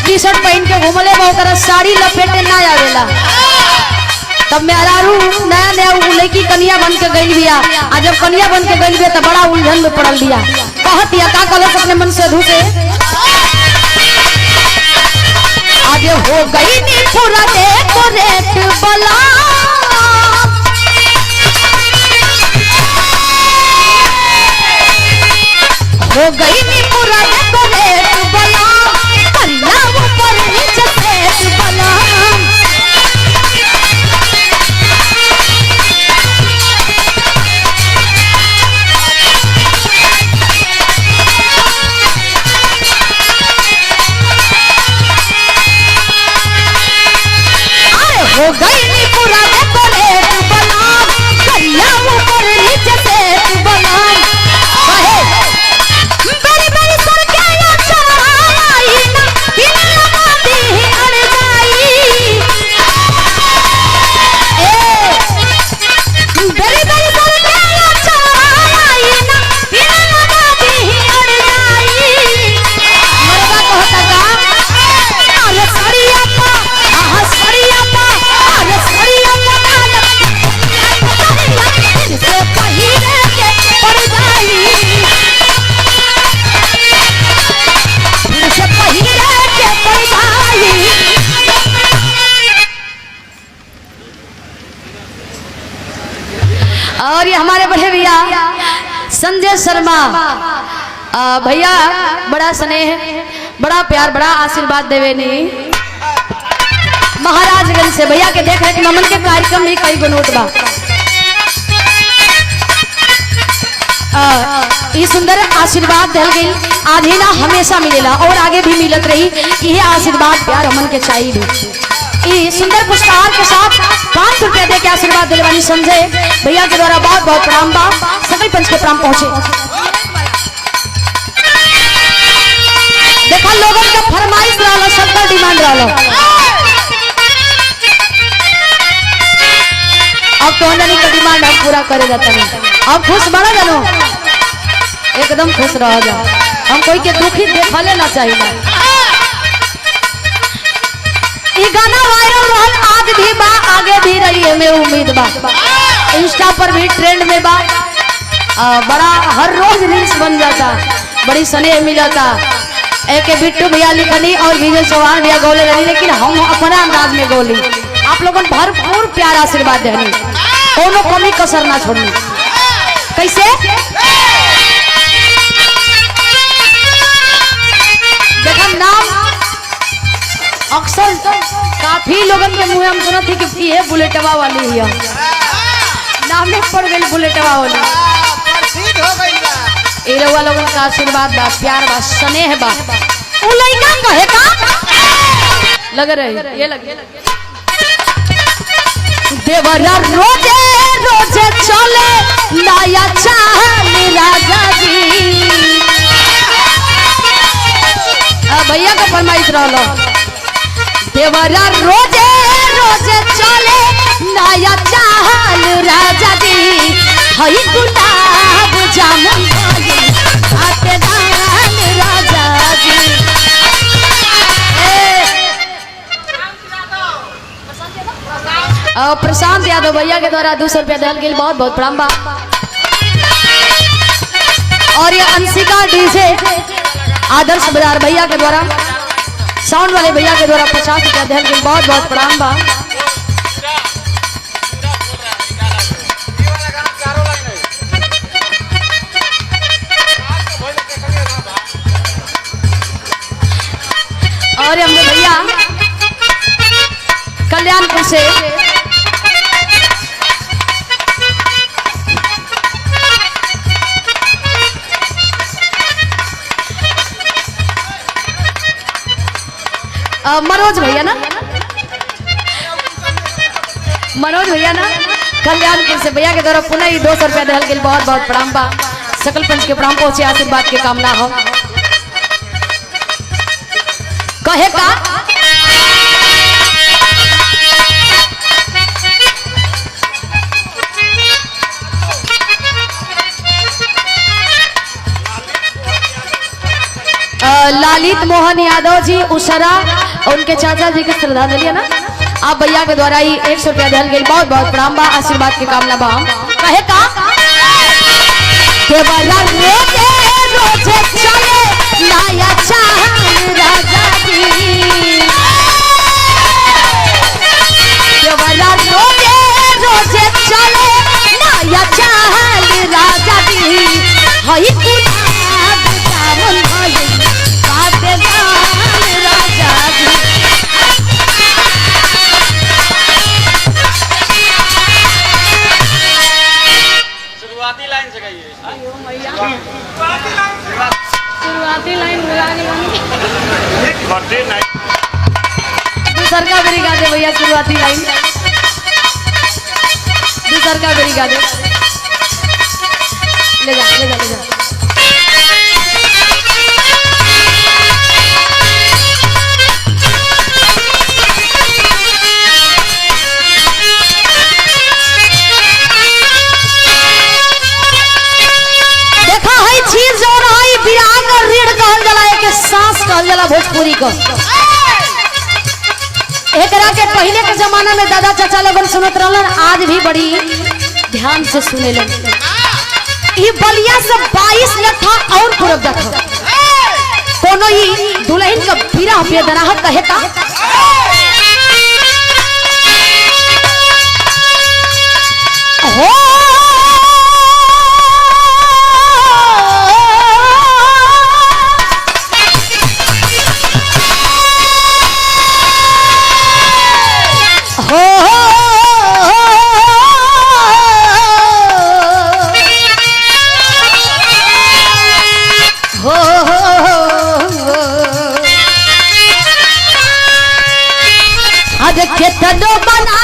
T shirt पहन के घूमले बहुत साड़ी लपेटे ना आवेला तब मैं अरारू नया नया लड़की कन्या बन के गई बिया आ जब कन्या बन के गई बिया तो बड़ा उलझन में पड़ल बिया कहत या का कलस अपने मन से धू से आज हो गई नी पूरा डेकोरेट बला हो गई नी पूरा डेकोरेट बला कन्या ऊपर नीचे सेट बला हो गई नी पूरा डेकोरेट बना कन्या ऊपर नीचे सेट बना बड़ी बड़ी सरकाया चढ़ाई ना इन लगाती अड़ जाई बड़ी बड़ी सरकाया चढ़ाई ना इन लगाती अड़ जाई मरवा कहता का अरे सड़िया पा आहा सड़िया पा और ये हमारे बड़े भैया संजय शर्मा भैया बड़ा स्नेह बड़ा प्यार बड़ा आशीर्वाद देवे नी महाराजगंज से भैया के देख रहे कि नमन के कार्यक्रम में कई गुनोट बा ये सुंदर आशीर्वाद दिल गई आधी ना हमेशा मिलेला और आगे भी मिलत रही ये आशीर्वाद प्यार अमन के चाहिए ये सुंदर पुरस्कार के साथ 500 रुपया दे के आशीर्वाद दिलवानी संजय भैया के द्वारा बहुत बहुत प्रणाम बा सभी पंच के प्रणाम पहुंचे देखा लोगों का फरमाइश रहा सबका डिमांड रहा अब तो का डिमांड हम पूरा करे जाता नहीं अब खुश बड़ा जानो एकदम खुश रह जा हम कोई के दुखी देखा लेना चाहिए ये गाना वायरल रहल आज भी बा आगे भी रही है मैं उम्मीद बा इंस्टा पर भी ट्रेंड में बा बड़ा हर रोज रील्स बन जाता बड़ी स्नेह मिलता एक बिट्टू भैया लिखनी और विजय चौहान भैया गौले रही लेकिन हम अपना अंदाज में गौली आप लोगों ने भरपूर प्यार आशीर्वाद देनी कोनो कमी कसर ना छोड़नी कैसे देखा नाम अक्सर काफी लोगों के मुंह हम सुना थी कि ये बुलेटवा वाली है नाम में पड़ गई बुलेटवा वाली ए रउआ लोगन का आशीर्वाद बा प्यार बा स्नेह बा उ लइका कहे का लग रहे ये लगे देवरा रोजे रोजे चले नया चाल राजा जी भैया का फरमाइश रहलो देवरा रोजे रोजे चले नया चाल राजा जी हई गुलाब जामुन आते दान राजा जी प्रशांत यादव भैया के द्वारा 200 रुपया दिल गई बहुत बहुत प्रणाम बा और ये अंशिका डीजे आदर्श बाजार भैया के द्वारा साउंड वाले भैया के द्वारा 50 रुपया दिल गई बहुत बहुत प्रणाम बा और हमने भैया कल्याणपुर से मनोज भैया ना कल्याणपुर से भैया के द्वारा पुनः ही 200 रुपया दिल गई बहुत बहुत प्रणाम बा सकल पंच के प्रणाम पहुंचे आशीर्वाद के कामना हो कहे का ललित मोहन यादव जी उसरा उनके चाचा जी के श्रद्धांजलि ना आप भैया के द्वारा ही 100 रुपया दिल गई। बहुत बहुत प्रणाम बा, आशीर्वाद के कामना बा। कहे का केवला रोजे रोजे चले नया चाहन राजा जी, केवला रोजे रोजे चले नया चाहन राजा जी। हई गुलाब जामुन भई बाते गान राजा जी। शुरुआती लाइन से गाइए। शुरुआती लाइन दूसर का बेरी गा दे भैया, शुरुआती लाइन दूसर का बेरी गा दे। ले जा ले जा ले जा। भोजपुरी को एकरा के पहले के जमाना में दादा चाचा लोगन सुनत रहलन, आज भी बड़ी ध्यान से सुने लन। ये बलिया से 22 लखा और पूरब देखो कोनो ही दुल्हन का बिरह बेदराह कहे का हो केतनो बना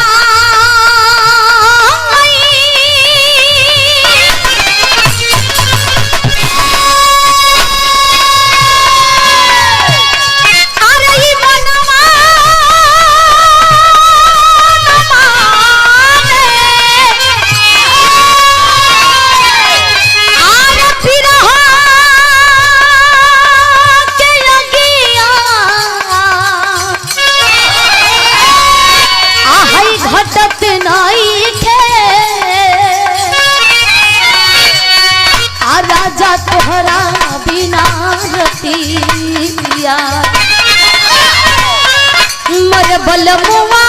तोहरा बिना रतिया मर बल मुआ